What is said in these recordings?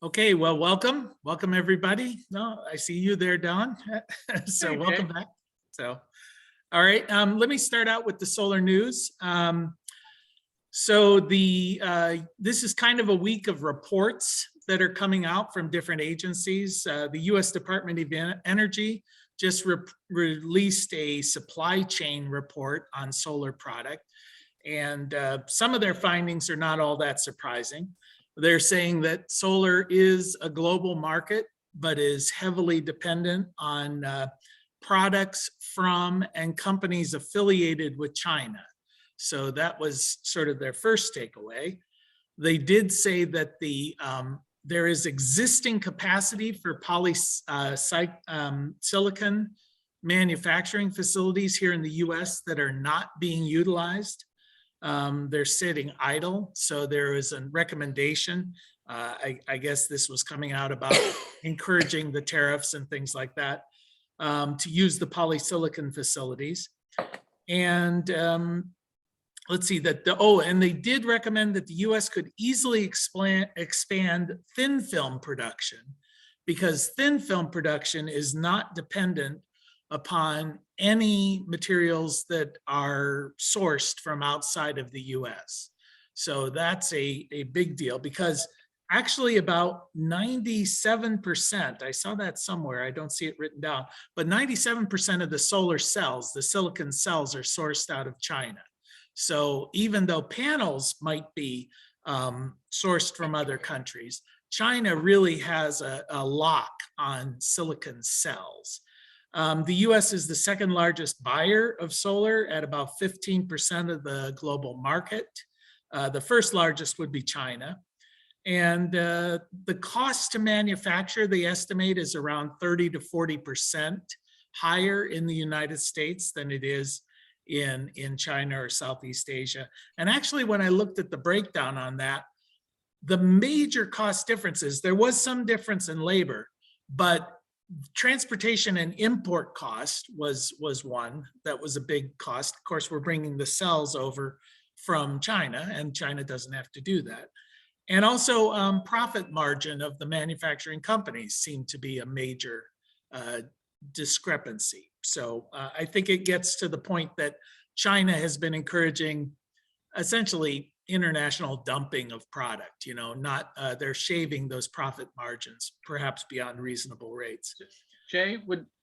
Okay, well, welcome everybody. No, I see you there, Don. So Hey, welcome Jay. back. So, all right, let me start out with the solar news. This is kind of a week of reports that are coming out from different agencies. The U.S. Department of Energy just released a supply chain report on solar product, and some of their findings are not all that surprising. They're saying that solar is a global market, but is heavily dependent on products from and companies affiliated with China. So that was sort of their first takeaway. They did say that there is existing capacity for silicon manufacturing facilities here in the US that are not being utilized. They're sitting idle. So there is a recommendation. I guess this was coming out about encouraging the tariffs and things like that to use the polysilicon facilities. And let's see and they did recommend that the US could easily expand thin film production, because thin film production is not dependent upon any materials that are sourced from outside of the US. So that's a big deal, because actually about 97%, I saw that somewhere, I don't see it written down, but 97% of the solar cells, the silicon cells, are sourced out of China. So even though panels might be sourced from other countries, China really has a lock on silicon cells. The US is the second largest buyer of solar at about 15% of the global market. The first largest would be China. And the cost to manufacture, they estimate, is around 30 to 40% higher in the United States than it is in China or Southeast Asia. And actually, when I looked at the breakdown on that, the major cost differences, there was some difference in labor, but transportation and import cost was one that was a big cost. Of course, we're bringing the cells over from China, and China doesn't have to do that. And also profit margin of the manufacturing companies seemed to be a major discrepancy. So I think it gets to the point that China has been encouraging essentially international dumping of product, not they're shaving those profit margins, perhaps beyond reasonable rates. Jay,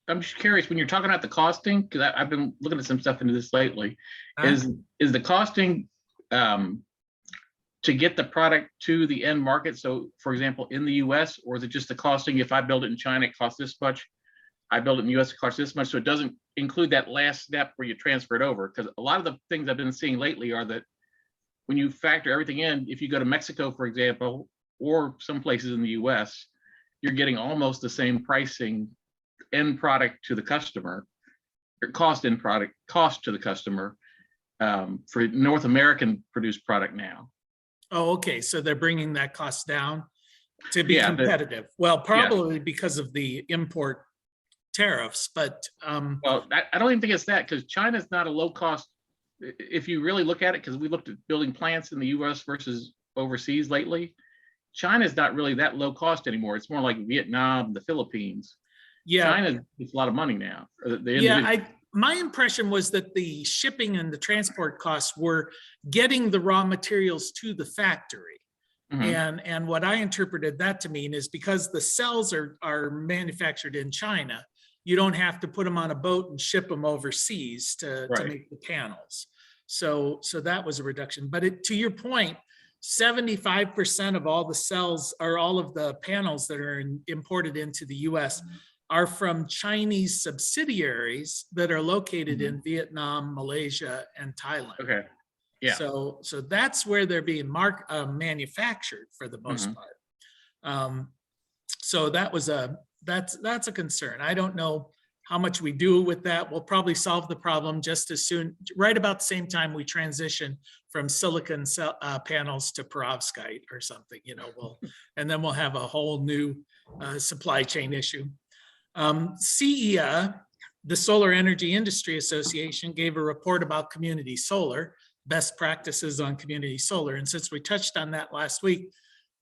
I'm just curious, when you're talking about the costing, because I've been looking at some stuff into this lately, is the costing to get the product to the end market? So for example, in the US, or is it just the costing, if I build it in China, it costs this much, I build it in the US, it costs this much, so it doesn't include that last step where you transfer it over? Because a lot of the things I've been seeing lately are that when you factor everything in, if you go to Mexico, for example, or some places in the US, you're getting almost the same pricing, end product to the customer, or cost to the customer for North American produced product now. Oh, okay. So they're bringing that cost down to be competitive. Well, probably because of the import tariffs, but well, I don't even think it's that, because China's not a low cost. If you really look at it, because we looked at building plants in the US versus overseas lately, China's not really that low cost anymore. It's more like Vietnam, the Philippines. Yeah, China is a lot of money now. My impression was that the shipping and the transport costs were getting the raw materials to the factory. Mm-hmm. And what I interpreted that to mean is, because the cells are manufactured in China, you don't have to put them on a boat and ship them overseas to make the panels. So that was a reduction. But to your point, 75% of all the cells, or all of the panels that are imported into the US, are from Chinese subsidiaries that are located in Vietnam, Malaysia, and Thailand. Okay. Yeah. So that's where they're being manufactured for the most part. So that's a concern. I don't know how much we do with that. We'll probably solve the problem just as soon, right about the same time we transition from silicon panels to perovskite or something, and then we'll have a whole new supply chain issue. CEA, the Solar Energy Industry Association, gave a report about community solar, best practices on community solar. And since we touched on that last week,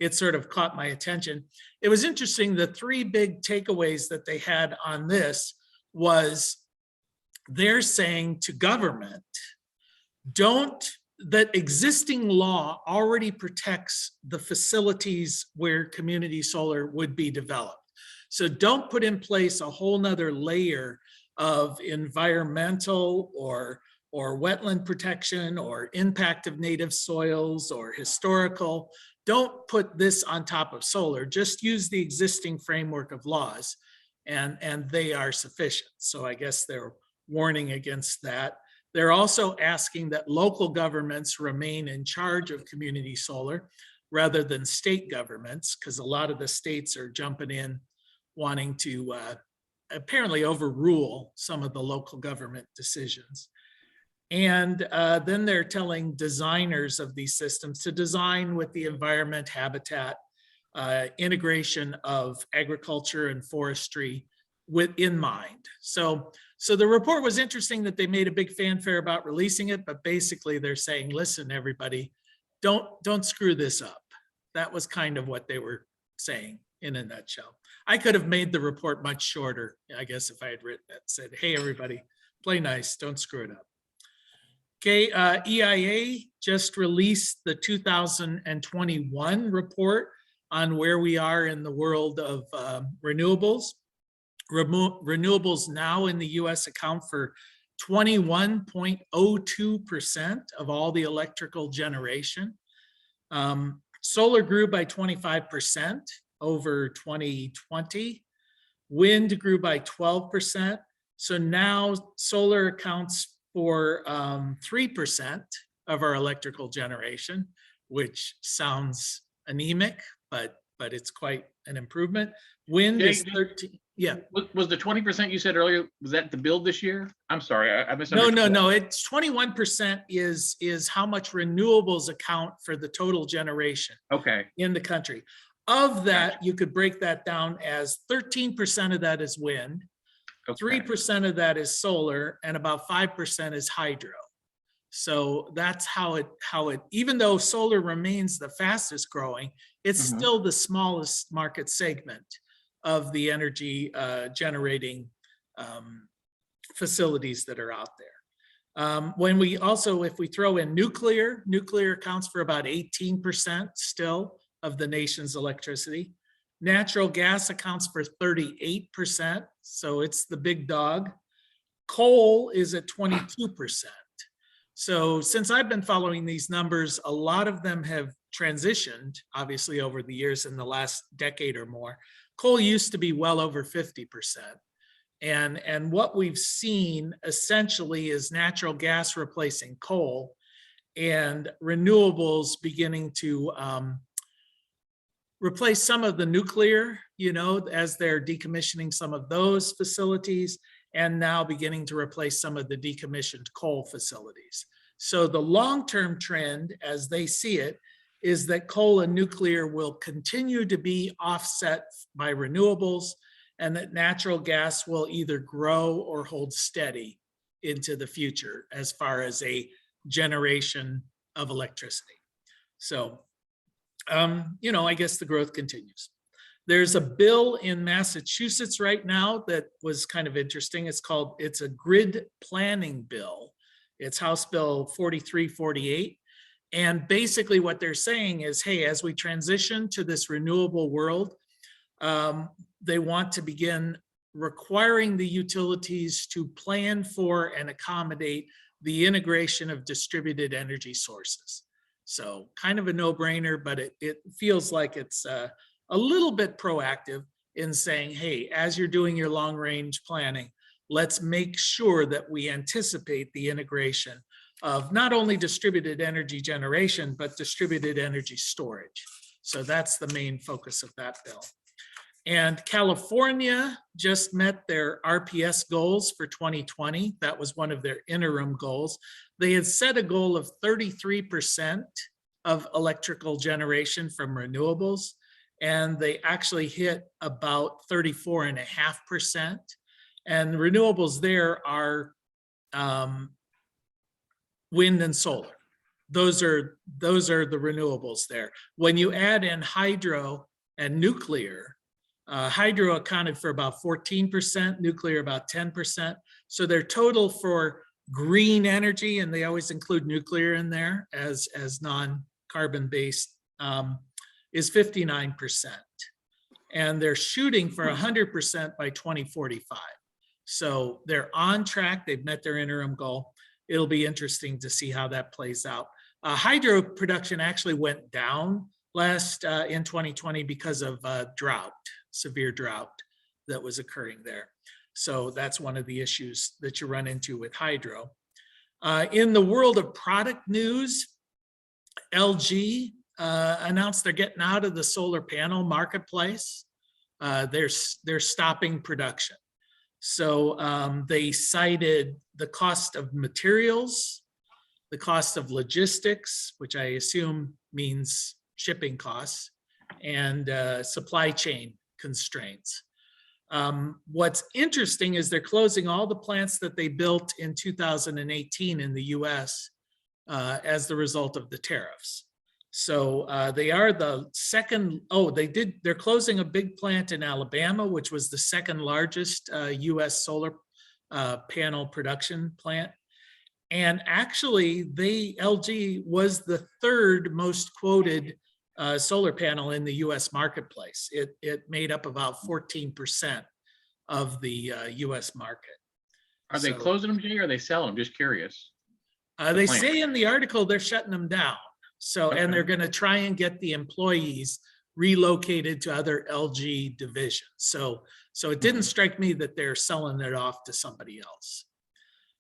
it sort of caught my attention. It was interesting. The three big takeaways that they had on this was they're saying to government, that existing law already protects the facilities where community solar would be developed. So don't put in place a whole nother layer of environmental or wetland protection or impact of native soils or historical. Don't put this on top of solar. Just use the existing framework of laws, and they are sufficient. So I guess they're warning against that. They're also asking that local governments remain in charge of community solar rather than state governments, because a lot of the states are jumping in, wanting to apparently overrule some of the local government decisions. And then they're telling designers of these systems to design with the environment, habitat, integration of agriculture and forestry in mind. So the report was interesting that they made a big fanfare about releasing it, but basically they're saying, listen, everybody, don't screw this up. That was kind of what they were saying in a nutshell. I could have made the report much shorter, I guess, if I had written it, said, hey, everybody, play nice, don't screw it up. Okay, EIA just released the 2021 report on where we are in the world of renewables. Renewables now in the US account for 21.02% of all the electrical generation. Solar grew by 25% over 2020. Wind grew by 12%. So now solar accounts for 3% of our electrical generation, which sounds anemic, but it's quite an improvement. Wind is 13. Yeah. Was the 20% you said earlier, was that the build this year? I'm sorry, I misunderstood. No. It's 21% is how much renewables account for the total generation in the country. Of that, you could break that down as 13% of that is wind, 3% of that is solar, and about 5% is hydro. So that's how it, even though solar remains the fastest growing, it's still the smallest market segment of the energy generating facilities that are out there. When we also, if we throw in nuclear accounts for about 18% still of the nation's electricity. Natural gas accounts for 38%, so it's the big dog. Coal is at 22%. So since I've been following these numbers, a lot of them have transitioned, obviously, over the years in the last decade or more. Coal used to be well over 50%. And what we've seen essentially is natural gas replacing coal and renewables beginning to replace some of the nuclear, as they're decommissioning some of those facilities, and now beginning to replace some of the decommissioned coal facilities. So the long-term trend, as they see it, is that coal and nuclear will continue to be offset by renewables, and that natural gas will either grow or hold steady into the future as far as a generation of electricity. So, I guess the growth continues. There's a bill in Massachusetts right now that was kind of interesting. It's a grid planning bill. It's House Bill 4348. And basically what they're saying is, hey, as we transition to this renewable world, they want to begin requiring the utilities to plan for and accommodate the integration of distributed energy sources. So kind of a no-brainer, but it feels like it's a little bit proactive in saying, hey, as you're doing your long-range planning, let's make sure that we anticipate the integration of not only distributed energy generation, but distributed energy storage. So that's the main focus of that bill. And California just met their RPS goals for 2020. That was one of their interim goals. They had set a goal of 33% of electrical generation from renewables, and they actually hit about 34.5%. And renewables there are wind and solar. those are the renewables there. When you add in hydro and nuclear, hydro accounted for about 14%, nuclear about 10%. So their total for green energy, and they always include nuclear in there as non-carbon based, is 59%. And they're shooting for 100% by 2045. So they're on track. They've met their interim goal. It'll be interesting to see how that plays out. Hydro production actually went down in 2020 because of severe drought that was occurring there. So that's one of the issues that you run into with hydro. In the world of product news, LG announced they're getting out of the solar panel marketplace. They're stopping production. So they cited the cost of materials, the cost of logistics, which I assume means shipping costs, and supply chain constraints. What's interesting is they're closing all the plants that they built in 2018 in the US as the result of the tariffs. So they are the second, they're closing a big plant in Alabama, which was the second largest US solar panel production plant. And actually LG was the third most quoted solar panel in the US marketplace. It made up about 14% of the US market. Are they closing them, Jay, or are they selling them? Just curious. They say in the article they're shutting them down. So, and they're going to try and get the employees relocated to other LG divisions. So it didn't strike me that they're selling it off to somebody else.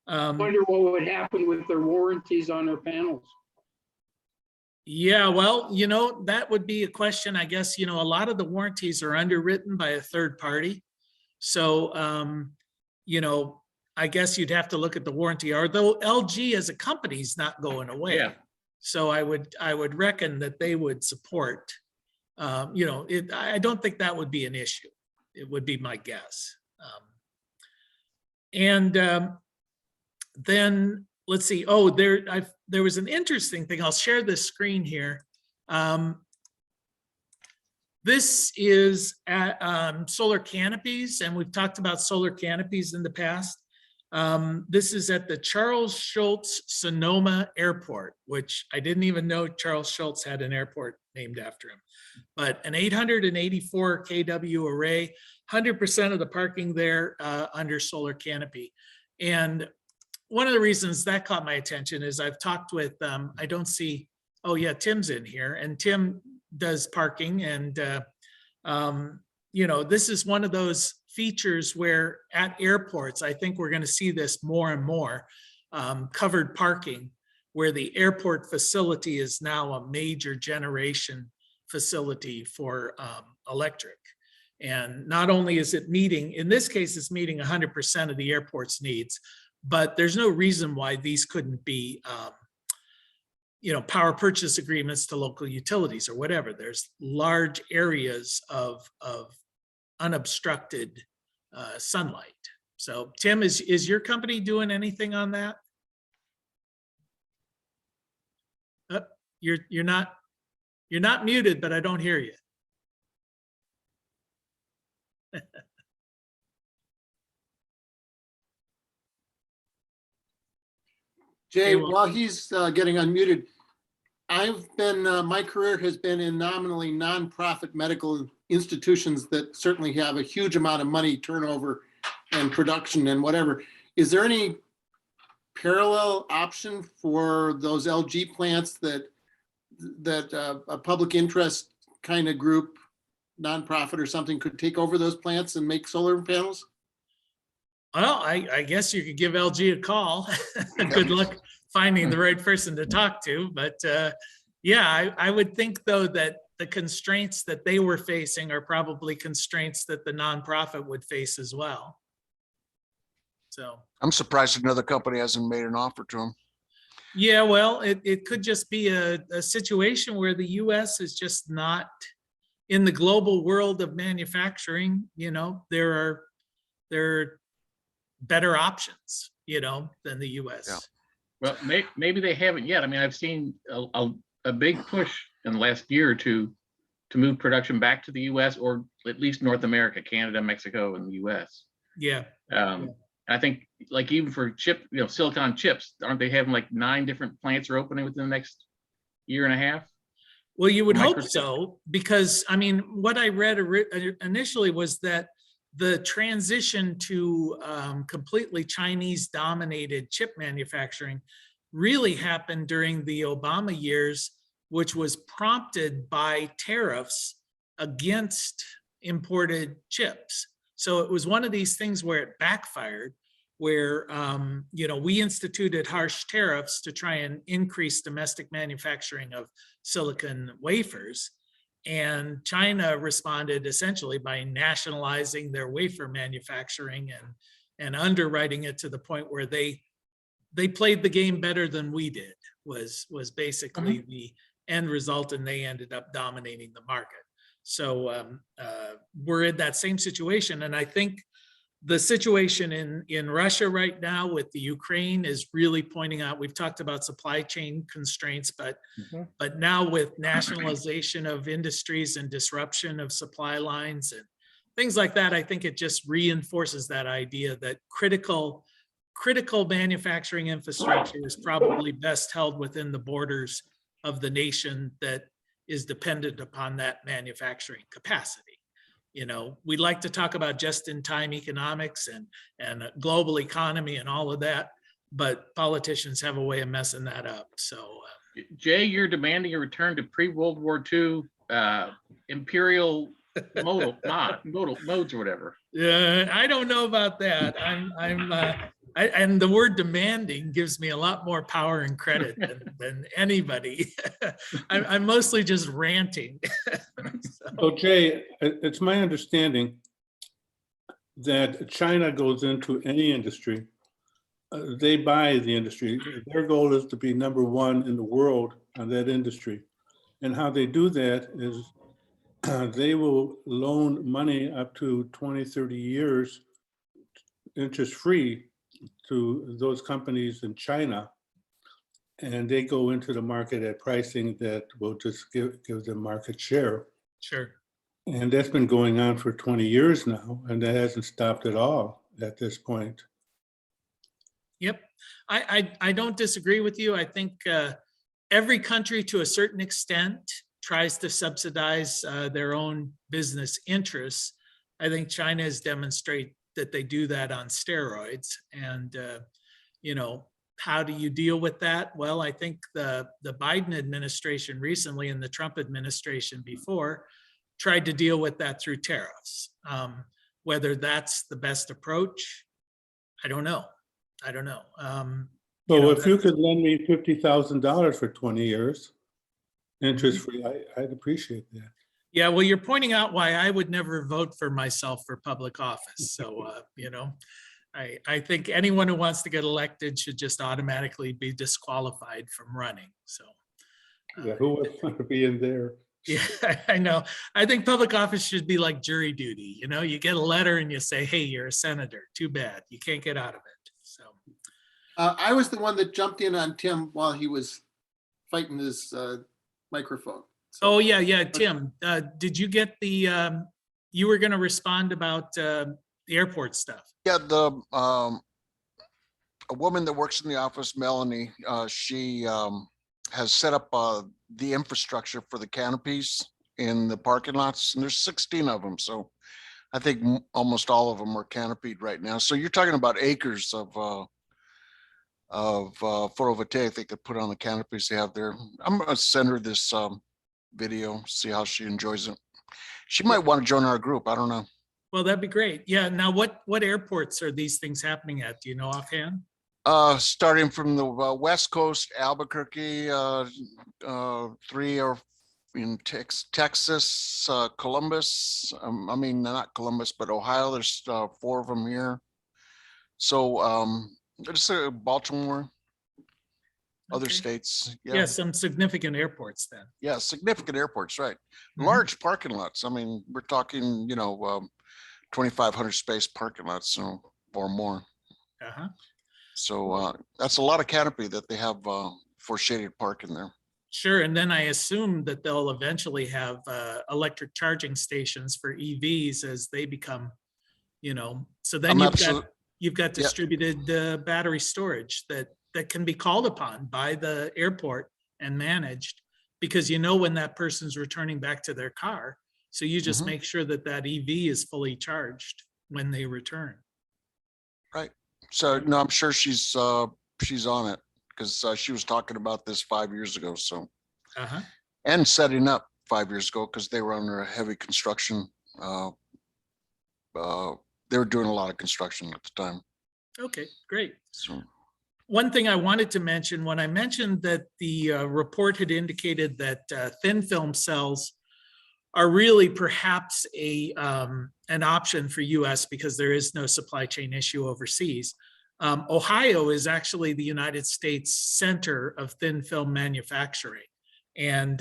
I wonder what would happen with their warranties on their panels. Yeah, well, that would be a question, I guess. A lot of the warranties are underwritten by a third party. So, I guess you'd have to look at the warranty, although LG as a company is not going away. Yeah. So I would reckon that they would support, I don't think that would be an issue. It would be my guess. Then let's see. Oh, there was an interesting thing. I'll share this screen here. This is at solar canopies, and we've talked about solar canopies in the past. This is at the Charles Schulz Sonoma Airport, which I didn't even know Charles Schulz had an airport named after him. But an 884 kW array, 100% of the parking there under solar canopy. And one of the reasons that caught my attention is I've talked with, I don't see, oh yeah, Tim's in here, and Tim does parking. And, this is one of those features where at airports, I think we're going to see this more and more, covered parking, where the airport facility is now a major generation facility for electric. And not only is it meeting, in this case, it's meeting 100% of the airport's needs, but there's no reason why these couldn't be, power purchase agreements to local utilities or whatever. There's large areas of unobstructed sunlight. So Tim, is your company doing anything on that? You're not muted, but I don't hear you. Jay, while he's getting unmuted, my career has been in nominally nonprofit medical institutions that certainly have a huge amount of money turnover and production and whatever. Is there any parallel option for those LG plants that a public interest kind of group, nonprofit or something, could take over those plants and make solar panels? Well, I guess you could give LG a call. Good luck finding the right person to talk to. But yeah, I would think, though, that the constraints that they were facing are probably constraints that the nonprofit would face as well. So I'm surprised another company hasn't made an offer to them. Yeah, well, it could just be a situation where the US is just not in the global world of manufacturing. There are better options, than the US. Yeah. Well, maybe they haven't yet. I mean, I've seen a big push in the last year or two to move production back to the US, or at least North America, Canada, Mexico, and the US. Yeah. I think like even for silicon chips, aren't they having like 9 different plants are opening within the next year and a half? Well, you would hope Microchip. so, because I mean, what I read initially was that the transition to completely Chinese dominated chip manufacturing really happened during the Obama years, which was prompted by tariffs against imported chips. So it was one of these things where it backfired, where we instituted harsh tariffs to try and increase domestic manufacturing of silicon wafers. And China responded essentially by nationalizing their wafer manufacturing and underwriting it to the point where they played the game better than we did, was basically the end result, and they ended up dominating the market. So we're in that same situation. And I think the situation in Russia right now with the Ukraine is really pointing out, we've talked about supply chain constraints, but now with nationalization of industries and disruption of supply lines and things like that, I think it just reinforces that idea that critical manufacturing infrastructure is probably best held within the borders of the nation that is dependent upon that manufacturing capacity. We like to talk about just-in-time economics and a global economy and all of that, but politicians have a way of messing that up. So, Jay, you're demanding a return to pre-World War II imperial modes or whatever. I don't know about that. And the word demanding gives me a lot more power and credit than anybody. I'm mostly just ranting. So Jay, it's my understanding that China goes into any industry, they buy the industry. Their goal is to be #1 in the world on that industry. And how they do that is they will loan money up to 20, 30 years interest-free to those companies in China. And they go into the market at pricing that will just give them market share. Sure. And that's been going on for 20 years now, and that hasn't stopped at all at this point. Yep. I don't disagree with you. I think every country to a certain extent tries to subsidize their own business interests. I think China has demonstrated that they do that on steroids. And, how do you deal with that? Well, I think the Biden administration recently and the Trump administration before tried to deal with that through tariffs. Whether that's the best approach, I don't know. So if you could lend me $50,000 for 20 years, interest-free, I'd appreciate that. Yeah, well, you're pointing out why I would never vote for myself for public office. So, I think anyone who wants to get elected should just automatically be disqualified from running. So, Yeah, who would want to be in there? yeah, I know. I think public office should be like jury duty. You get a letter and you say, hey, you're a senator. Too bad. You can't get out of it. So, I was the one that jumped in on Tim while he was fighting his microphone. oh, yeah, Tim, did you get you were going to respond about the airport stuff? Yeah, a woman that works in the office, Melanie, she has set up the infrastructure for the canopies in the parking lots, and there's 16 of them. So I think almost all of them are canopied right now. So you're talking about acres of photovoltaic they could put on the canopies they have there. I'm gonna send her this video, see how she enjoys it. She might want to join our group. I don't know. Well, that'd be great. Yeah. Now, what airports are these things happening at? Do you know offhand? Starting from the West Coast, Albuquerque, 3 are in Texas, Columbus. I mean, not Columbus, but Ohio. There's 4 of them here. So there's Baltimore, other Okay. states. Yeah, some significant airports then. Yeah, significant airports, right? Mhm. Large parking lots. I mean, we're talking, 2,500 space parking lots, or more. Uh-huh. So that's a lot of canopy that they have for shaded park in there. Sure, and then I assume that they'll eventually have electric charging stations for EVs as they become, so then you've got Yeah. distributed battery storage that can be called upon by the airport and managed, because when that person's returning back to their car. So you just Mhm. make sure that EV is fully charged when they return. Right. So no, I'm sure she's on it because she was talking about this 5 years ago. So Uh-huh. and setting up 5 years ago because they were under a heavy construction. They were doing a lot of construction at the time. Okay, great. So One thing I wanted to mention, when I mentioned that the report had indicated that thin film cells are really perhaps an option for US because there is no supply chain issue overseas. Ohio is actually the United States center of thin film manufacturing. And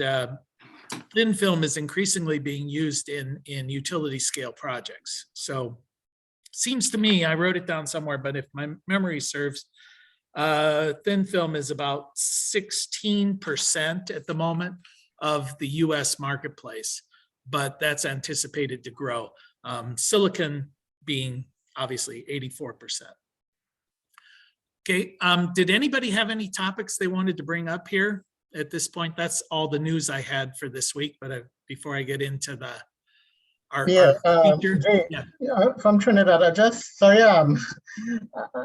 thin film is increasingly being used in utility scale projects. So seems to me, I wrote it down somewhere, but if my memory serves, thin film is about 16% at the moment of the US marketplace, but that's anticipated to grow. Silicon being obviously 84%. Okay, did anybody have any topics they wanted to bring up here at this point? That's all the news I had for this week, but before I get into our feature. Jay, Yeah. from Trinidad,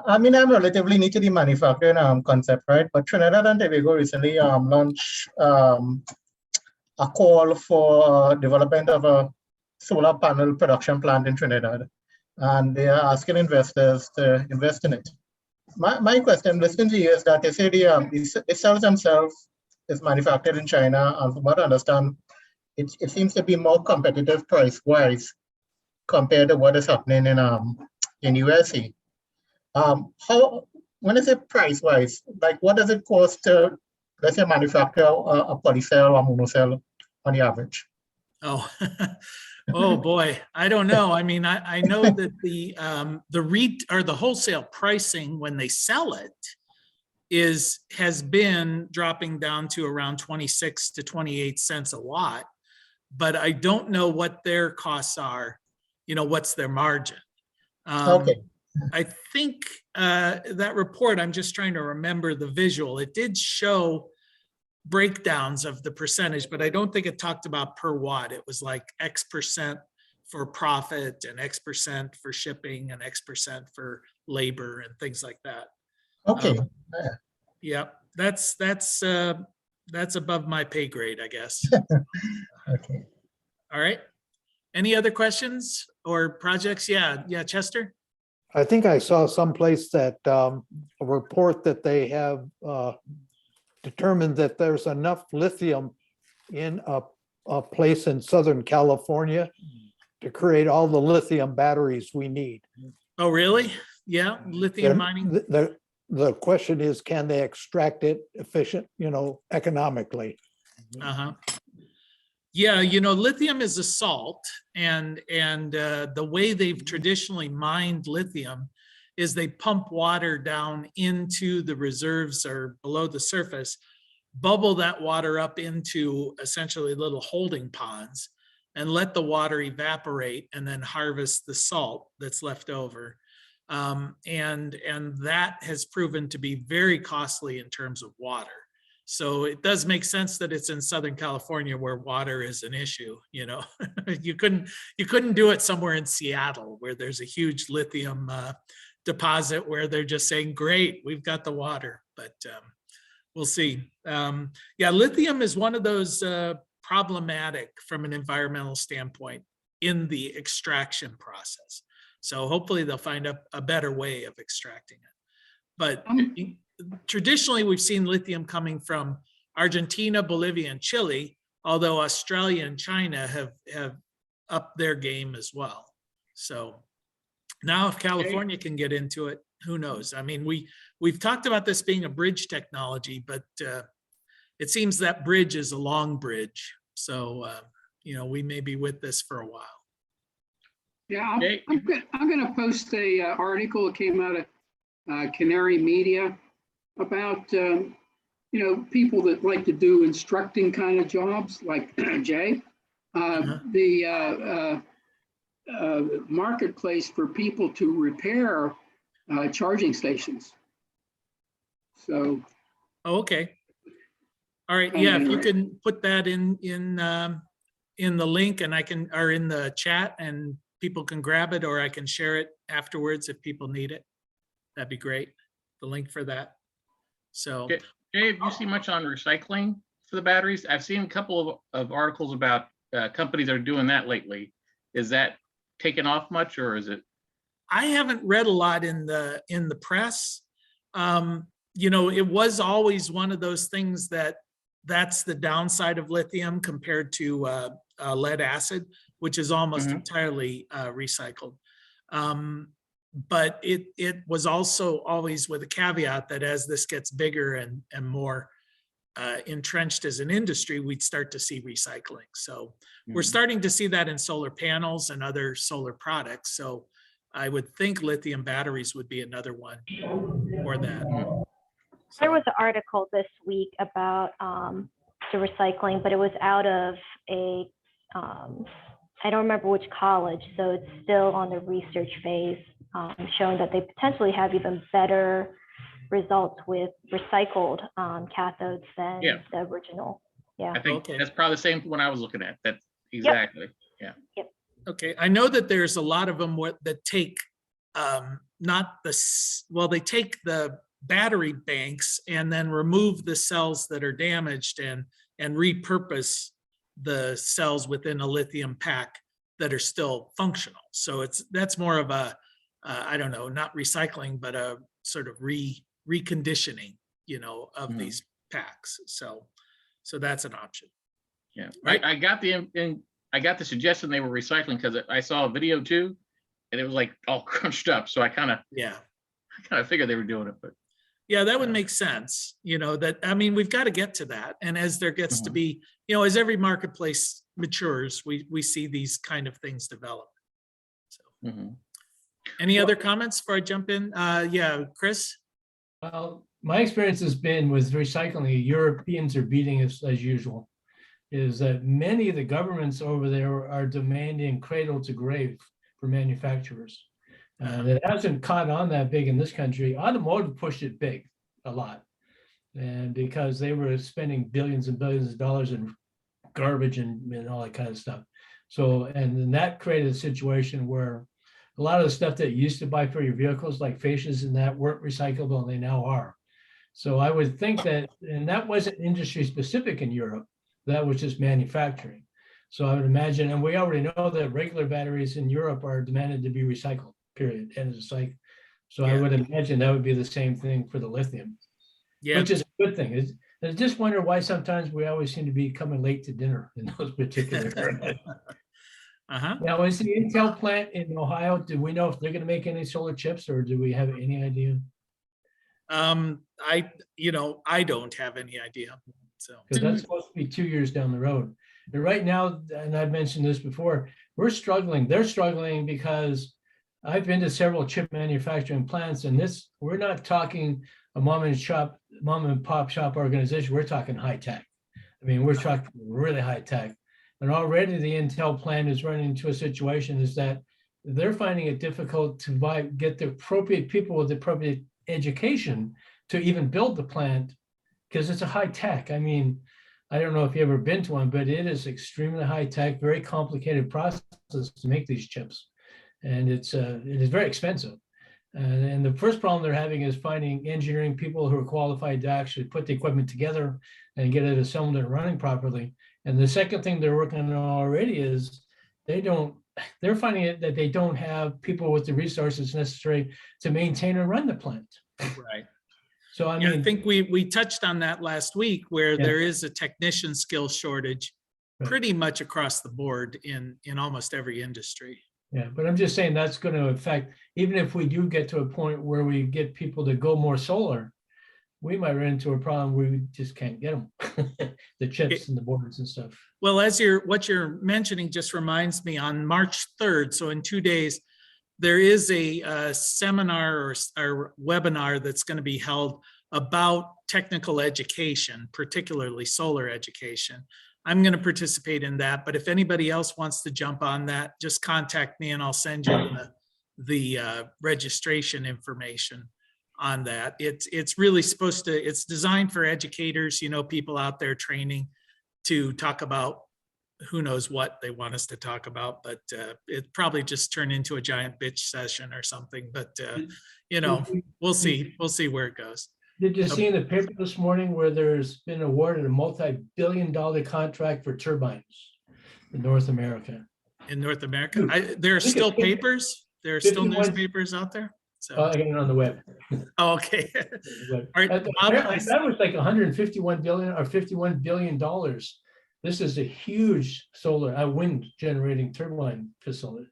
I mean, I'm relatively new to the manufacturing concept, right? But Trinidad and Tobago recently launched a call for development of a solar panel production plant in Trinidad, and they are asking investors to invest in it. My question, listening to you, is that they say the cells themselves is manufactured in China, and from what I understand, it seems to be more competitive price-wise compared to what is happening in USA. When I say price-wise, like what does it cost to, let's say, manufacture a polycell or monocell on the average? Oh, oh boy, I don't know. I mean, I know that the wholesale pricing when they sell it has been dropping down to around 26 to 28 cents a watt, but I don't know what their costs are. What's their margin? Okay. I think that report, I'm just trying to remember the visual. It did show breakdowns of the percentage, but I don't think it talked about per watt. It was like X% for profit and X% for shipping and X% for labor and things like that. Okay. Yeah, that's above my pay grade, I guess. Okay. All right. Any other questions or projects? Yeah, Chester? I think I saw someplace that a report that they have determined that there's enough lithium in a place in Southern California to create all the lithium batteries we need. Oh, really? Yeah, lithium mining. The question is, can they extract it economically? Uh-huh. Yeah, lithium is a salt, and the way they've traditionally mined lithium is they pump water down into the reserves or below the surface, bubble that water up into essentially little holding ponds, and let the water evaporate, and then harvest the salt that's left over. And that has proven to be very costly in terms of water. So it does make sense that it's in Southern California where water is an issue. You couldn't do it somewhere in Seattle where there's a huge lithium deposit where they're just saying, great, we've got the water, but we'll see. Yeah, lithium is one of those problematic from an environmental standpoint in the extraction process. So hopefully they'll find a better way of extracting it. But traditionally, we've seen lithium coming from Argentina, Bolivia, and Chile, although Australia and China have upped their game as well. So now if California can get into it, who knows? I mean, we've talked about this being a bridge technology, but it seems that bridge is a long bridge. So, we may be with this for a while. Yeah, I'm going to post a article that came out of Canary Media, about, people that like to do instructing kind of jobs like Jay. The marketplace for people to repair charging stations. So. Okay. All right, yeah, if you can put that in the link and or in the chat and people can grab it, or I can share it afterwards if people need it. That'd be great, the link for that. So. Okay. Dave, you see much on recycling for the batteries? I've seen a couple of articles about companies that are doing that lately. Is that taken off much, or is it? I haven't read a lot in the press. It was always one of those things that's the downside of lithium compared to lead acid, which is almost entirely recycled. But it was also always with a caveat that as this gets bigger and more entrenched as an industry, we'd start to see recycling. So we're starting to see that in solar panels and other solar products. So I would think lithium batteries would be another one for that. There was an article this week about the recycling, but it was out of I don't remember which college, so it's still on the research phase, showing that they potentially have even better results with recycled cathodes than the original. Yeah. I think that's probably the same one I was looking at. That's exactly. Yep. Yeah. Okay, I know that there's a lot of them that take they take the battery banks and then remove the cells that are damaged and repurpose the cells within a lithium pack that are still functional. So that's more of a I don't know, not recycling, but a sort of reconditioning, of these packs. So that's an option. Yeah, Right. I got the suggestion they were recycling because I saw a video too, and it was like all crunched up. So I kind of figured they were doing it, but yeah, that would make sense. We've got to get to that. And as there gets to be, as every marketplace matures, we see these kind of things develop. So, any other comments before I jump in? Yeah, Chris? Well, my experience has been with recycling, Europeans are beating us as usual, is that many of the governments over there are demanding cradle to grave for manufacturers. That hasn't caught on that big in this country. Automotive pushed it big, a lot. And because they were spending billions and billions of dollars in garbage and all that kind of stuff. So, and then that created a situation where a lot of the stuff that you used to buy for your vehicles, like fascias and that, weren't recyclable, and they now are. So I would think that, and that wasn't industry specific in Europe, that was just manufacturing. So I would imagine, and we already know that regular batteries in Europe are demanded to be recycled, period, end of cycle. So I would imagine that would be the same thing for the lithium, which is a good thing. I just wonder why sometimes we always seem to be coming late to dinner in those particular areas. Now, is the Intel plant in Ohio, do we know if they're going to make any solar chips, or do we have any idea? I don't have any idea. So because that's supposed to be 2 years down the road. And right now, and I've mentioned this before, we're struggling. They're struggling because I've been to several chip manufacturing plants, and we're not talking a mom and pop shop organization. We're talking high tech. I mean, we're talking really high tech. And already the Intel plant is running into a situation is that they're finding it difficult to get the appropriate people with the appropriate education to even build the plant, because it's a high tech. I mean, I don't know if you've ever been to one, but it is extremely high tech, very complicated process to make these chips. And it is very expensive. And the first problem they're having is finding engineering people who are qualified to actually put the equipment together and get it assembled and running properly. And the second thing they're working on already is they're finding it that they don't have people with the resources necessary to maintain and run the plant. Right. So I mean, I think we touched on that last week, where there is a technician skill shortage pretty much across the board in almost every industry. Yeah, but I'm just saying that's going to affect, even if we do get to a point where we get people to go more solar, we might run into a problem where we just can't get them, the chips and the boards and stuff. Well, what you're mentioning just reminds me, on March 3rd, so in 2 days, there is a seminar or webinar that's going to be held about technical education, particularly solar education. I'm going to participate in that, but if anybody else wants to jump on that, just contact me and I'll send you the registration information on that. It's really supposed to, it's designed for educators, you know, people out there training to talk about who knows what they want us to talk about, but it probably just turn into a giant bitch session or something, but you know, we'll see where it goes. Did you see in the paper this morning where there's been awarded a multi-billion-dollar contract for turbines in North America? In North America, there are still papers, there are still newspapers out there. So, Again, on the web. oh, okay. Web. All right, Bob, That was like 151 billion or $51 billion. This is a huge solar, wind generating turbine facility.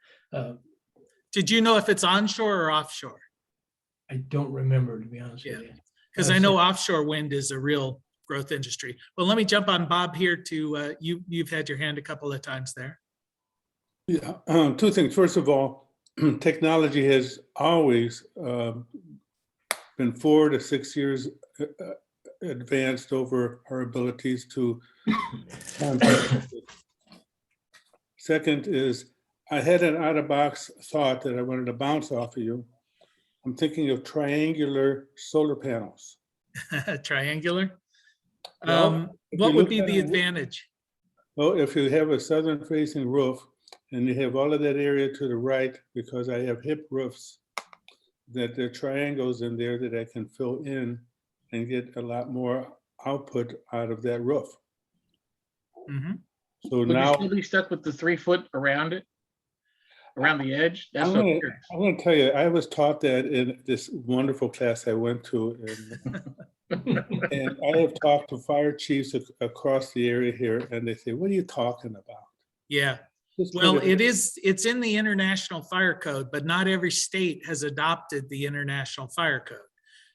did you know if it's onshore or offshore? I don't remember, to be honest with you. Because I know offshore wind is a real growth industry. Well, let me jump on Bob here to, you've had your hand a couple of times there. Yeah, two things. First of all, technology has always been 4 to 6 years advanced over our abilities to contact. Second is, I had an out-of-box thought that I wanted to bounce off of you. I'm thinking of triangular solar panels. Triangular? Well, if What you would look be at the it- advantage? Well, if you have a southern facing roof and you have all of that area to the right, because I have hip roofs, that there are triangles in there that I can fill in and get a lot more output out of that roof. Mhm. So Would you now still be stuck with the 3 foot around it? Around the edge? That's what I'm curious. I'm gonna tell you, I was taught that in this wonderful class I went to. And I have talked to fire chiefs across the area here, and they say, what are you talking about? Yeah. Just put Well, it's in the International Fire Code, but not every state has adopted the International Fire Code.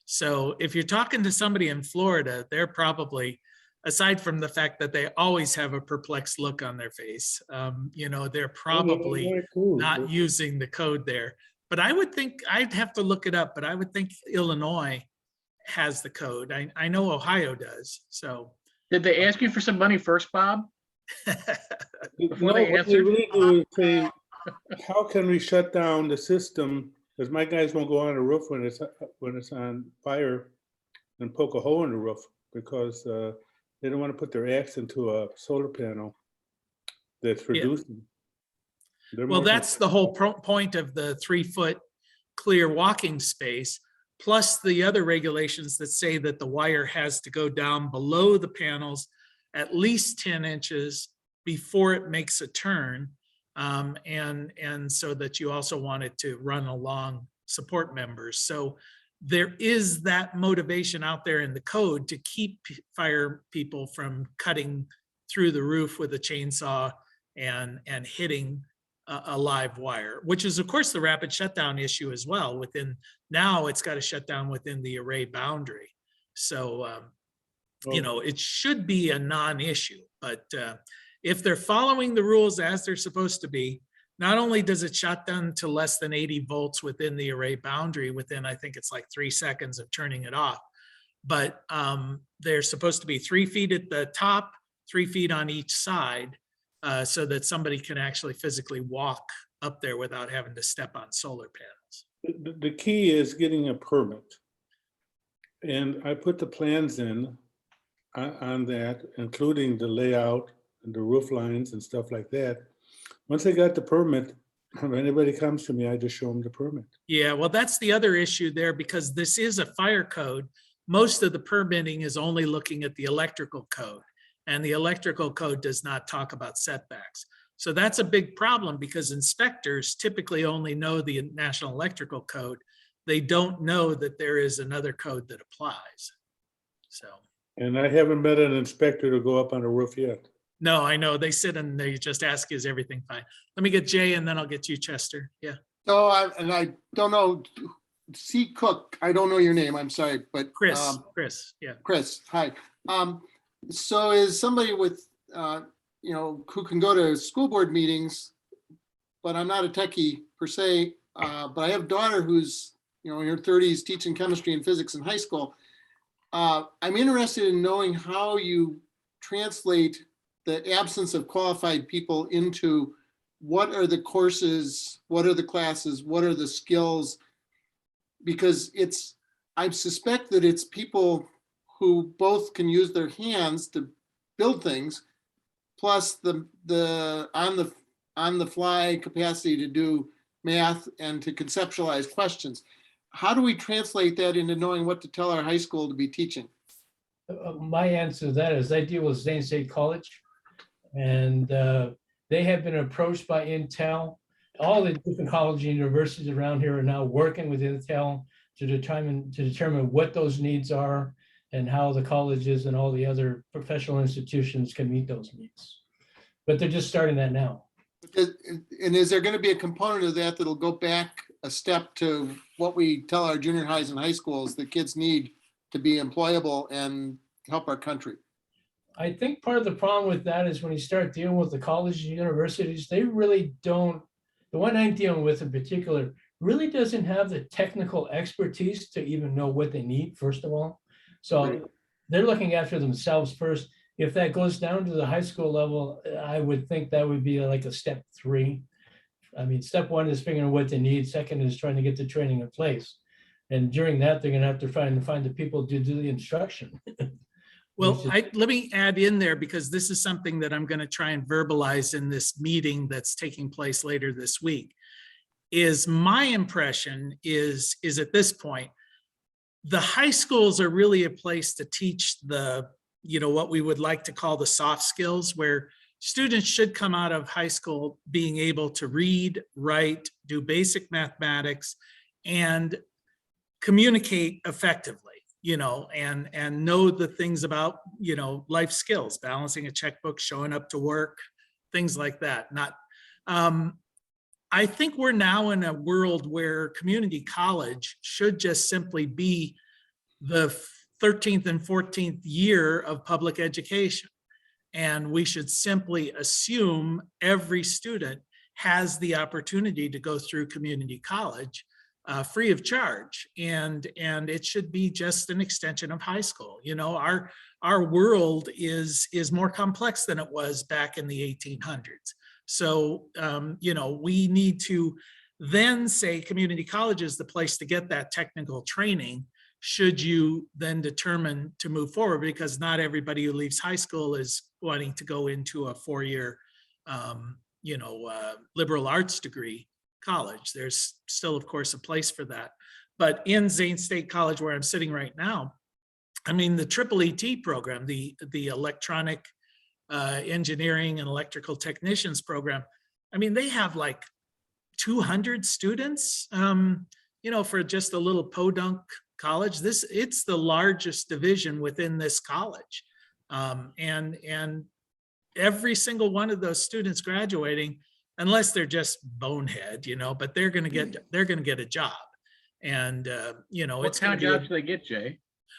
So if you're talking to somebody in Florida, they're probably, aside from the fact that they always have a perplexed look on their face, you know, they're probably Very cool. not using the code there. But I would think, I'd have to look it up, but I would think Illinois has the code. I know Ohio does, so. Did they ask you for some money first, Bob? No, Before they what they answered? really do is say, how can we shut down the system? Because my guys won't go on the roof when it's on fire and poke a hole in the roof, because they don't want to put their axe into a solar panel that's producing. They're Well, more that's the whole point of the 3 foot clear walking space, plus the other regulations that say that the wire has to go down below the panels at least 10 inches before it makes a turn. And so that you also want it to run along support members. So there is that motivation out there in the code to keep fire people from cutting through the roof with a chainsaw and hitting a live wire, which is of course the rapid shutdown issue as well. Now it's got to shut down within the array boundary. So, you know, it should be a non-issue, but if they're following the rules as they're supposed to be, not only does it shut down to less than 80 volts within the array boundary within, I think it's like 3 seconds of turning it off, but they're supposed to be 3 feet at the top, 3 feet on each side, so that somebody can actually physically walk up there without having to step on solar panels. The key is getting a permit. And I put the plans in on that, including the layout and the roof lines and stuff like that. Once I got the permit, if anybody comes to me, I just show them the permit. Yeah, well, that's the other issue there, because this is a fire code. Most of the permitting is only looking at the electrical code, and the electrical code does not talk about setbacks. So that's a big problem, because inspectors typically only know the National Electrical Code. They don't know that there is another code that applies. So. And I haven't met an inspector to go up on a roof yet. No, I know. They sit and they just ask, is everything fine? Let me get Jay and then I'll get you, Chester. Yeah. No, I don't know. C. Cook, I don't know your name, I'm sorry, but. Chris, yeah. Chris, hi. So is somebody with, you know, who can go to school board meetings, but I'm not a techie per se, but I have a daughter who's, in her 30s teaching chemistry and physics in high school. I'm interested in knowing how you translate the absence of qualified people into what are the courses, what are the classes, what are the skills? Because I suspect that it's people who both can use their hands to build things, plus the on the fly capacity to do math and to conceptualize questions. How do we translate that into knowing what to tell our high school to be teaching? My answer to that is I deal with Zane State College, and they have been approached by Intel. All the different colleges and universities around here are now working with Intel to determine what those needs are and how the colleges and all the other professional institutions can meet those needs. But they're just starting that now. And is there going to be a component of that that'll go back a step to what we tell our junior highs and high schools that kids need to be employable and help our country? I think part of the problem with that is when you start dealing with the colleges and universities, they really don't, the one I'm dealing with in particular, really doesn't have the technical expertise to even know what they need, first of all. So Right. they're looking after themselves first. If that goes down to the high school level, I would think that would be like a step 3. I mean, step 1 is figuring out what they need. Second is trying to get the training in place. And during that, they're going to have to find the people to do the instruction. Well, let me add in there, because this is something that I'm going to try and verbalize in this meeting that's taking place later this week. Is my impression is at this point, the high schools are really a place to teach the, what we would like to call the soft skills, where students should come out of high school being able to read, write, do basic mathematics, and communicate effectively, and know the things about, life skills, balancing a checkbook, showing up to work, things like that. I think we're now in a world where community college should just simply be the 13th and 14th year of public education. And we should simply assume every student has the opportunity to go through community college free of charge. And it should be just an extension of high school. Our world is more complex than it was back in the 1800s. So, we need to then say community college is the place to get that technical training, should you then determine to move forward, because not everybody who leaves high school is wanting to go into a 4-year, liberal arts degree college. There's still, of course, a place for that. But in Zane State College, where I'm sitting right now, I mean, the EET program, the electronic engineering and electrical technicians program, I mean, they have like 200 students, for just a little podunk college. It's the largest division within this college. And every single one of those students graduating, unless they're just bonehead, but they're going to get a job. And, What kind of jobs do they get, Jay?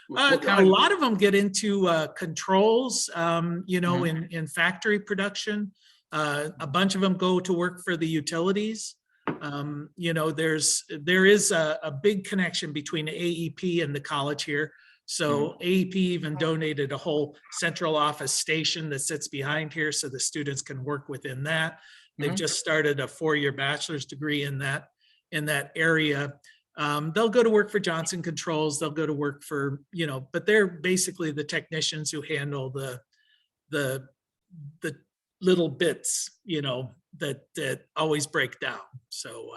A lot of them get into controls, in factory production. A bunch of them go to work for the utilities. There is a big connection between AEP and the college here. So AEP even donated a whole central office station that sits behind here, so the students can work within that. They've just started a 4-year bachelor's degree in that area. They'll go to work for Johnson Controls. They'll go to work for, but they're basically the technicians who handle the little bits, that always break down. So,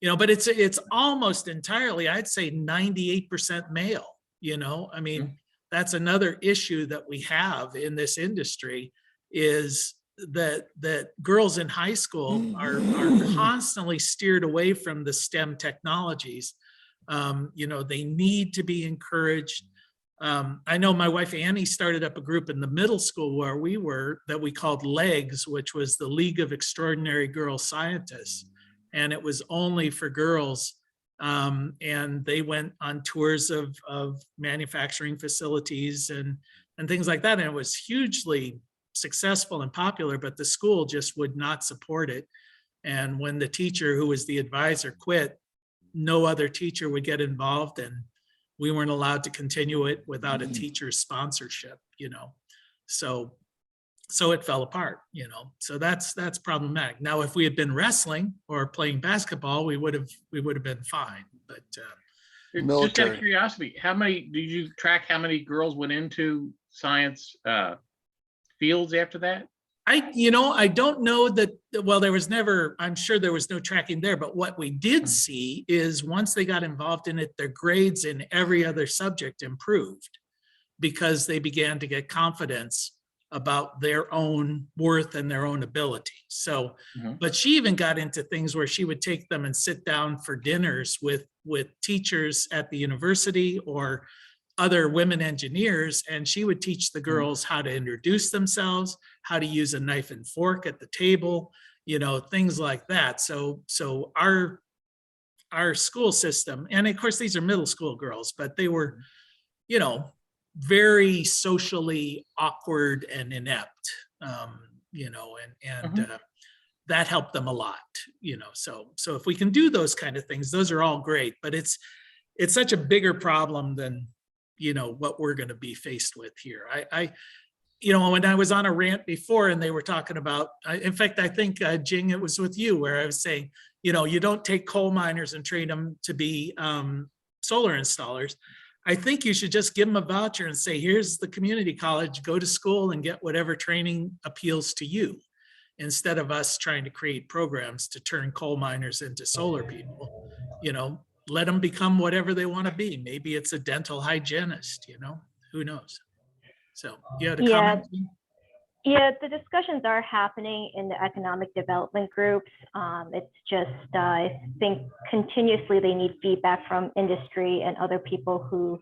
but it's almost entirely, I'd say 98% male, I mean, that's another issue that we have in this industry, is that girls in high school are constantly steered away from the STEM technologies. They need to be encouraged. I know my wife Annie started up a group in the middle school where we were, that we called LEGS, which was the League of Extraordinary Girl Scientists. And it was only for girls. And they went on tours of manufacturing facilities and things like that. And it was hugely successful and popular, but the school just would not support it. And when the teacher who was the advisor quit, no other teacher would get involved, and we weren't allowed to continue it without a teacher's sponsorship, So it fell apart, So that's problematic. Now, if we had been wrestling or playing basketball, we would have been fine. But Just out Military. of curiosity, did you track how many girls went into science fields after that? I don't know that, well, I'm sure there was no tracking there, but what we did see is once they got involved in it, their grades in every other subject improved because they began to get confidence about their own worth and their own ability. So, but she even got into things where she would take them and sit down for dinners with teachers at the university or other women engineers, and she would teach the girls how to introduce themselves, how to use a knife and fork at the table, things like that. So our school system, and of course these are middle school girls, but they were, very socially awkward and inept, that helped them a lot, So if we can do those kind of things, those are all great, but it's such a bigger problem than what we're going to be faced with here. When I was on a rant before and they were talking about, in fact, I think Jing, it was with you where I was saying, you don't take coal miners and train them to be solar installers. I think you should just give them a voucher and say, here's the community college, go to school and get whatever training appeals to you, instead of us trying to create programs to turn coal miners into solar people. Let them become whatever they want to be. Maybe it's a dental hygienist, who knows? So you had a comment? Yeah, the discussions are happening in the economic development groups. It's just, I think continuously they need feedback from industry and other people who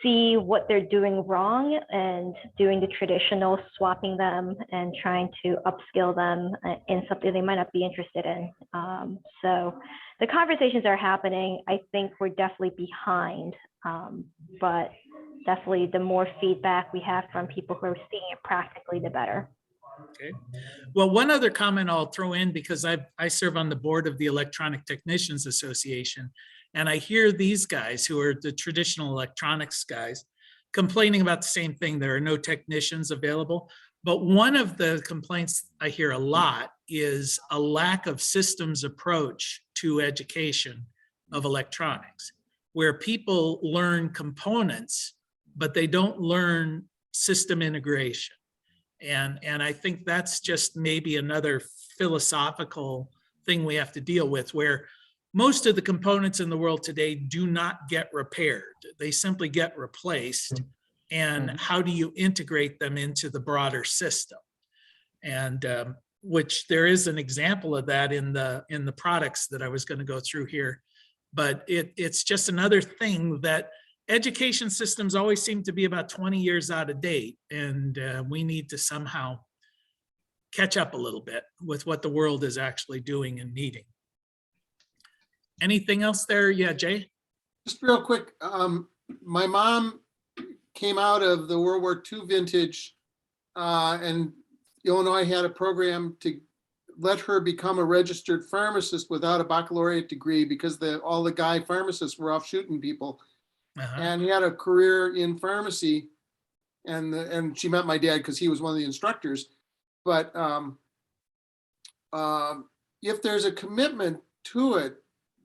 see what they're doing wrong and doing the traditional, swapping them and trying to upskill them in something they might not be interested in. So the conversations are happening. I think we're definitely behind, but definitely the more feedback we have from people who are seeing it practically, the better. Okay. Well, one other comment I'll throw in, because I serve on the board of the Electronic Technicians Association, and I hear these guys who are the traditional electronics guys complaining about the same thing. There are no technicians available. But one of the complaints I hear a lot is a lack of systems approach to education of electronics, where people learn components, but they don't learn system integration. And I think that's just maybe another philosophical thing we have to deal with, where most of the components in the world today do not get repaired. They simply get replaced. And how do you integrate them into the broader system? And which there is an example of that in the products that I was going to go through here. But it's just another thing that education systems always seem to be about 20 years out of date. And we need to somehow catch up a little bit with what the world is actually doing and needing. Anything else there? Yeah, Jay? Just real quick, my mom came out of the World War II vintage, and Illinois had a program to let her become a registered pharmacist without a baccalaureate degree, because all the guy pharmacists were off shooting people. And he had a career in pharmacy, and she met my dad because he was one of the instructors. But if there's a commitment to it,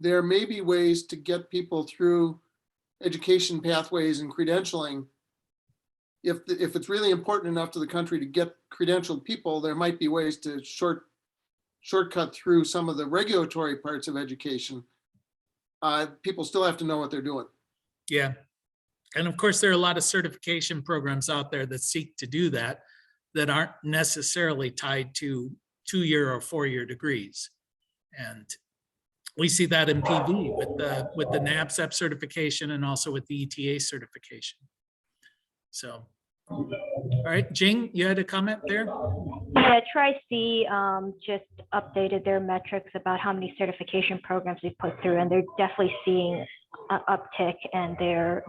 there may be ways to get people through education pathways and credentialing. If it's really important enough to the country to get credentialed people, there might be ways to shortcut through some of the regulatory parts of education. People still have to know what they're doing. Yeah. And of course, there are a lot of certification programs out there that seek to do that aren't necessarily tied to 2-year or 4-year degrees. And we see that in PV with the NABCEP certification and also with the ETA certification. So, all right, Jing, you had a comment there? Yeah, Tri-C just updated their metrics about how many certification programs we put through, and they're definitely seeing an uptick, and they're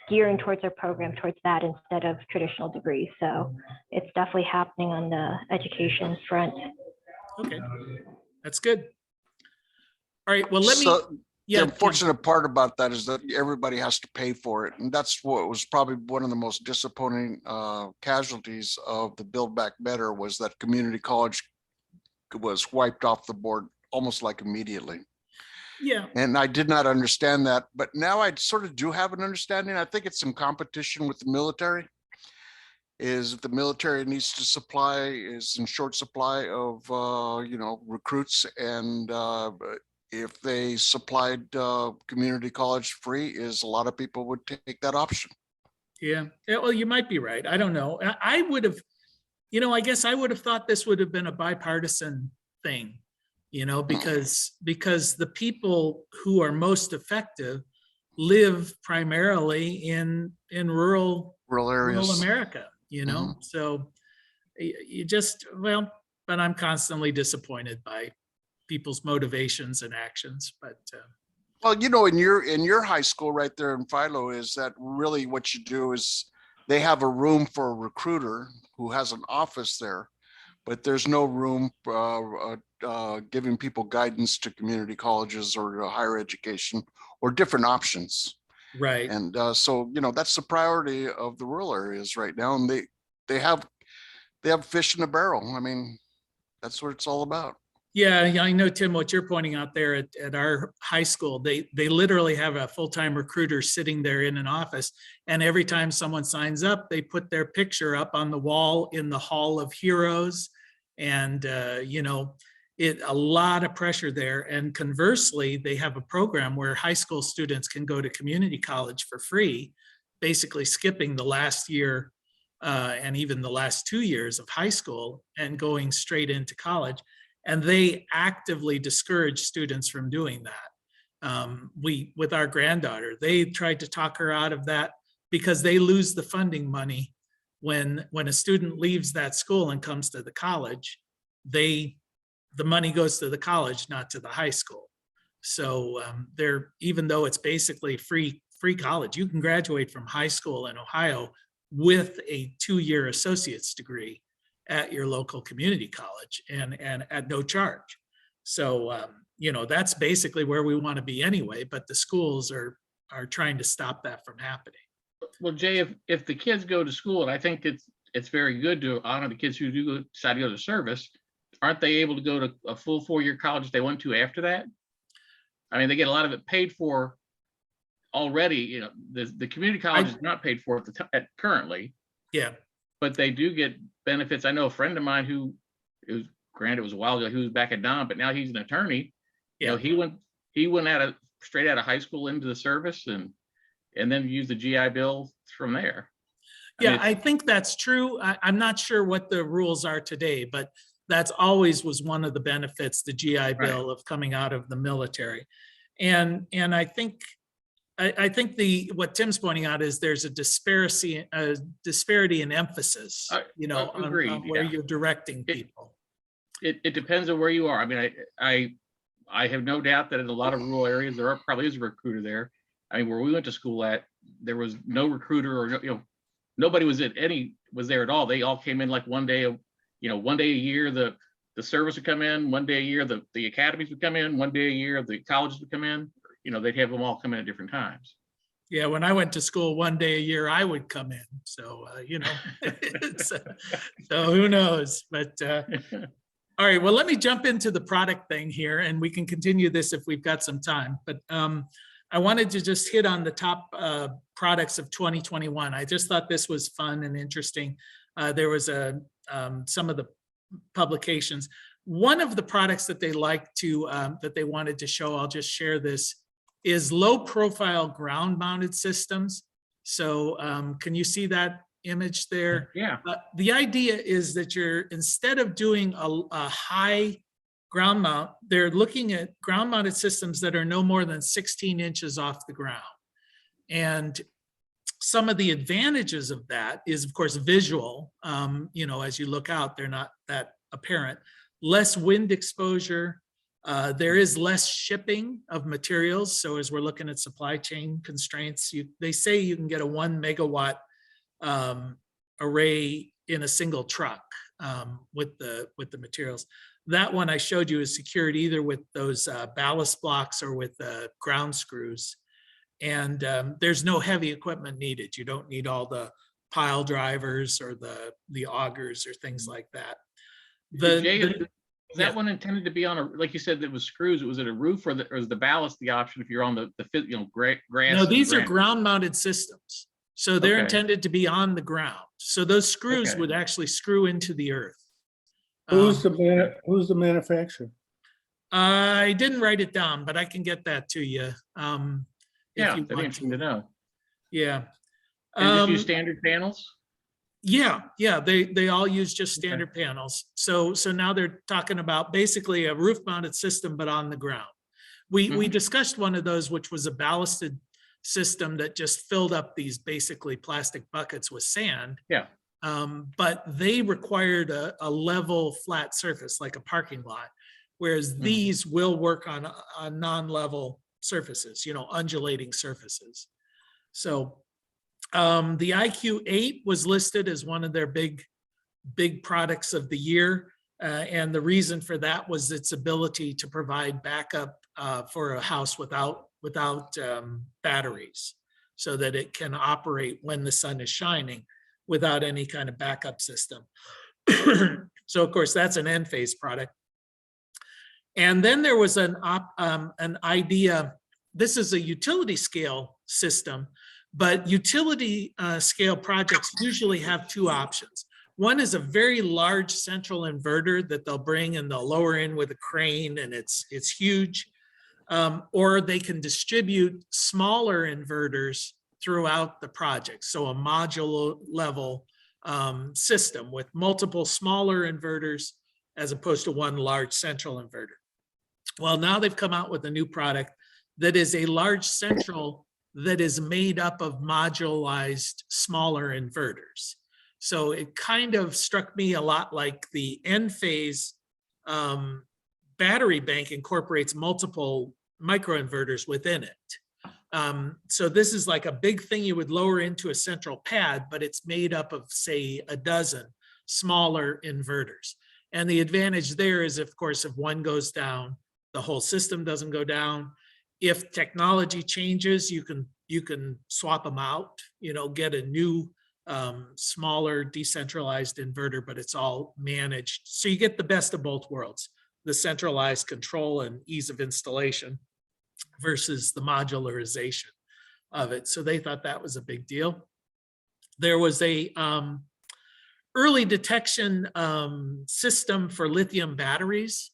gearing towards their program towards that instead of traditional degrees. So it's definitely happening on the education front. Okay. that's good. All right, well, let me, So the yeah, Tim. unfortunate part about that is that everybody has to pay for it. And that's what was probably one of the most disappointing casualties of the Build Back Better, was that community college was wiped off the board almost like immediately. Yeah, And I did not understand that, but now I sort of do have an understanding. I think it's some competition with the military. Is the military needs to supply, is in short supply of, recruits, and if they supplied community college free, is a lot of people would take that option. yeah, well, you might be right. I don't know. I would have, I guess I would have thought this would have been a bipartisan thing, because the people who are most effective live primarily in rural Rural America, Mhm. so you just, well, but I'm constantly disappointed by people's motivations and actions, but Well, in your high school right there in Philo, is that really what you do is they have a room for a recruiter who has an office there, but there's no room giving people guidance to community colleges or to higher education or different options. right. And so, that's the priority of the rural areas right now. And they have fish in a barrel. I mean, that's what it's all about. Yeah, I know, Tim, what you're pointing out there at our high school, they literally have a full-time recruiter sitting there in an office. And every time someone signs up, they put their picture up on the wall in the Hall of Heroes. And, a lot of pressure there. And conversely, they have a program where high school students can go to community college for free, basically skipping the last year and even the last 2 years of high school and going straight into college. And they actively discourage students from doing that. With our granddaughter, they tried to talk her out of that because they lose the funding money when a student leaves that school and comes to the college. The money goes to the college, not to the high school. So even though it's basically free college, you can graduate from high school in Ohio with a 2-year associate's degree at your local community college and at no charge. So, that's basically where we want to be anyway, but the schools are trying to stop that from happening. Well, Jay, if the kids go to school, and I think it's very good to honor the kids who do decide to go to service, aren't they able to go to a full 4-year college they went to after that? I mean, they get a lot of it paid for already. The community college is not paid for currently. Yeah. But they do get benefits. I know a friend of mine who, granted it was a while ago, he was back at Don, but now he's an attorney. Yeah. He went straight out of high school into the service and then used the GI Bill from there. I think that's true. I'm not sure what the rules are today, but that's always was one of the benefits, the GI Bill, of coming out of the military. And I think what Tim's pointing out is there's a disparity in emphasis, on where you're directing people. It depends on where you are. I mean, I have no doubt that in a lot of rural areas there probably is a recruiter there. I mean, where we went to school at, there was no recruiter, or nobody was there at all. They all came in like one day a year. The service would come in, one day a year the academies would come in, one day a year the colleges would come in. They'd have them all come in at different times. Yeah, when I went to school, one day a year I would come in. So so who knows? But all right, well, let me jump into the product thing here, and we can continue this if we've got some time. But I wanted to just hit on the top products of 2021. I just thought this was fun and interesting. There was some of the publications. One of the products that they that they wanted to show, I'll just share this, is low profile ground mounted systems. So can you see that image there? Yeah. The idea is that instead of doing a high ground mount, they're looking at ground mounted systems that are no more than 16 inches off the ground. And some of the advantages of that is, of course, visual. As you look out, they're not that apparent. Less wind exposure. There is less shipping of materials. So as we're looking at supply chain constraints, they say you can get a 1 megawatt array in a single truck with the materials. That one I showed you is secured either with those ballast blocks or with ground screws. And there's no heavy equipment needed. You don't need all the pile drivers or the augers or things like that. Jay, is yeah. that one intended to be on a, like you said, that was screws, was it a roof, or is the ballast the option if you're on the grass? No, these are and ground mounted systems. So they're Okay. intended to be on the ground. So those screws Okay. would actually screw into the earth. Who's the manufacturer? I didn't write it down, but I can get that to you. Yeah, If you that'd be want interesting to know. Yeah. And just use standard panels? Yeah, they all use just standard panels. So now they're talking about basically a roof mounted system, but on the ground. We discussed one of those, which was a ballasted system that just filled up these basically plastic buckets with sand. Yeah. But they required a level flat surface like a parking lot, whereas these will work on non-level surfaces, undulating surfaces. So the IQ8 was listed as one of their big products of the year. And the reason for that was its ability to provide backup for a house without batteries, so that it can operate when the sun is shining without any kind of backup system. So of course that's an end phase product. And then there was an idea, this is a utility scale system, but utility scale projects usually have two options. One is a very large central inverter that they'll bring and they'll lower in with a crane, and it's huge. Or they can distribute smaller inverters throughout the project. So a modular level system with multiple smaller inverters as opposed to one large central inverter. Well, now they've come out with a new product that is a large central that is made up of modularized smaller inverters. So it kind of struck me a lot like the end phase battery bank incorporates multiple microinverters within it. So this is like a big thing you would lower into a central pad, but it's made up of, say, a dozen smaller inverters. And the advantage there is, of course, if one goes down, the whole system doesn't go down. If technology changes, you can swap them out, get a new smaller decentralized inverter, but it's all managed. So you get the best of both worlds, the centralized control and ease of installation versus the modularization of it. So they thought that was a big deal. There was a early detection system for lithium batteries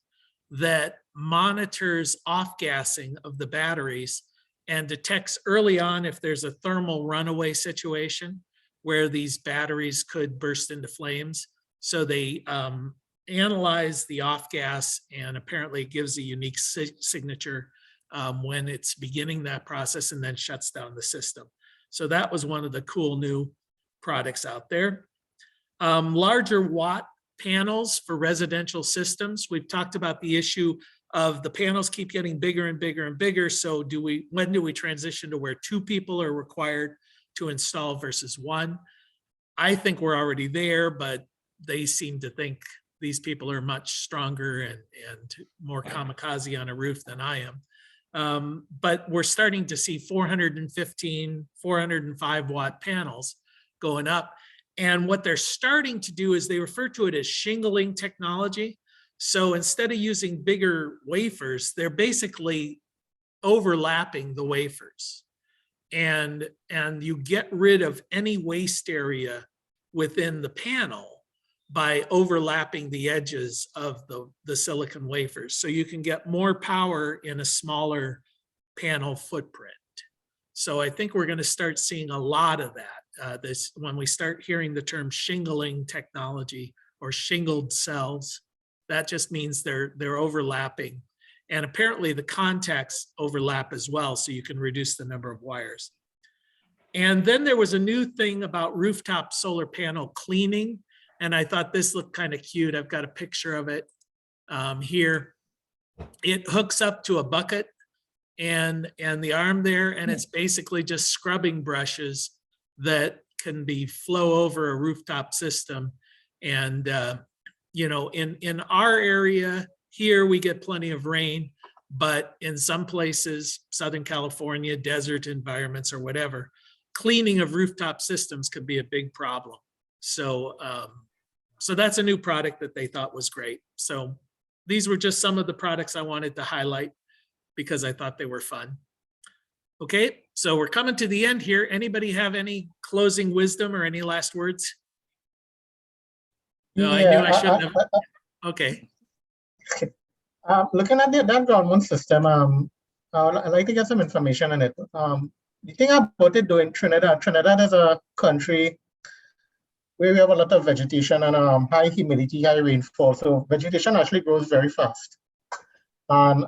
that monitors off-gassing of the batteries and detects early on if there's a thermal runaway situation where these batteries could burst into flames. So they analyze the off-gas, and apparently it gives a unique signature when it's beginning that process and then shuts down the system. So that was one of the cool new products out there. Larger watt panels for residential systems. We've talked about the issue of the panels keep getting bigger and bigger and bigger. So when do we transition to where 2 people are required to install versus 1? I think we're already there, but they seem to think these people are much stronger and more kamikaze on a roof than I am. But we're starting to see 415, 405 watt panels going up. And what they're starting to do is they refer to it as shingling technology. So instead of using bigger wafers, they're basically overlapping the wafers. And you get rid of any waste area within the panel by overlapping the edges of the silicon wafers. So you can get more power in a smaller panel footprint. So I think we're going to start seeing a lot of that. When we start hearing the term shingling technology or shingled cells, that just means they're overlapping. And apparently the contacts overlap as well, so you can reduce the number of wires. And then there was a new thing about rooftop solar panel cleaning. And I thought this looked kind of cute. I've got a picture of it here. It hooks up to a bucket and the arm there, and it's basically just scrubbing brushes that can flow over a rooftop system and you know, in our area here, we get plenty of rain, but in some places, Southern California, desert environments or whatever, cleaning of rooftop systems could be a big problem. So, so that's a new product that they thought was great. So these were just some of the products I wanted to highlight because I thought they were fun. Okay, so we're coming to the end here. Anybody have any closing wisdom or any last words? No, I knew I shouldn't have. Okay. Looking at that Goldman system, I'd like to get some information on it. The thing about it doing Trinidad is a country where we have a lot of vegetation and high humidity, high rainfall. So vegetation actually grows very fast. And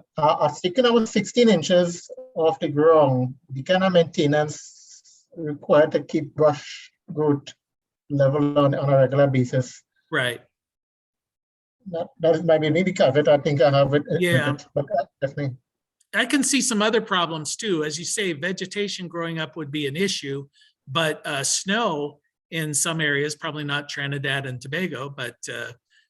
sticking about 16 inches off the ground, the kind of maintenance required to keep brush growth level on a regular basis. Right. That might be maybe caveat I think I have it. Yeah. But definitely. I can see some other problems too. As you say, vegetation growing up would be an issue, but snow in some areas, probably not Trinidad and Tobago, but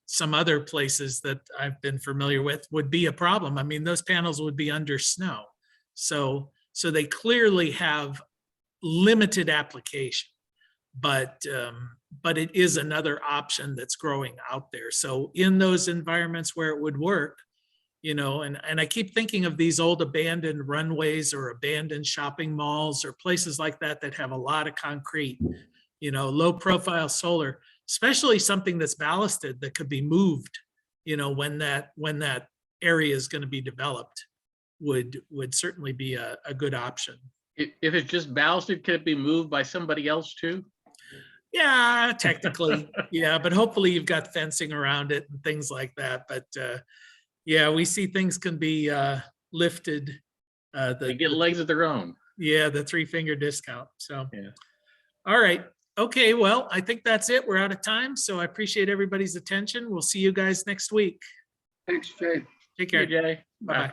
some other places that I've been familiar with would be a problem. I mean, those panels would be under snow. So they clearly have limited application, but it is another option that's growing out there. So in those environments where it would work, you know, and I keep thinking of these old abandoned runways or abandoned shopping malls or places like that that have a lot of concrete, you know, low profile solar, especially something that's ballasted that could be moved, you know, when that area is going to be developed would certainly be a good option. If it's just ballasted, could it be moved by somebody else too? Yeah, technically, yeah, but hopefully you've got fencing around it and things like that. But yeah, we see things can be lifted. They get legs of their own. Yeah, the 3-finger discount. So, Yeah. All right. Okay, well, I think that's it. We're out of time. So I appreciate everybody's attention. We'll see you guys next week. Thanks, Jay. Take care. Jay. Bye-bye.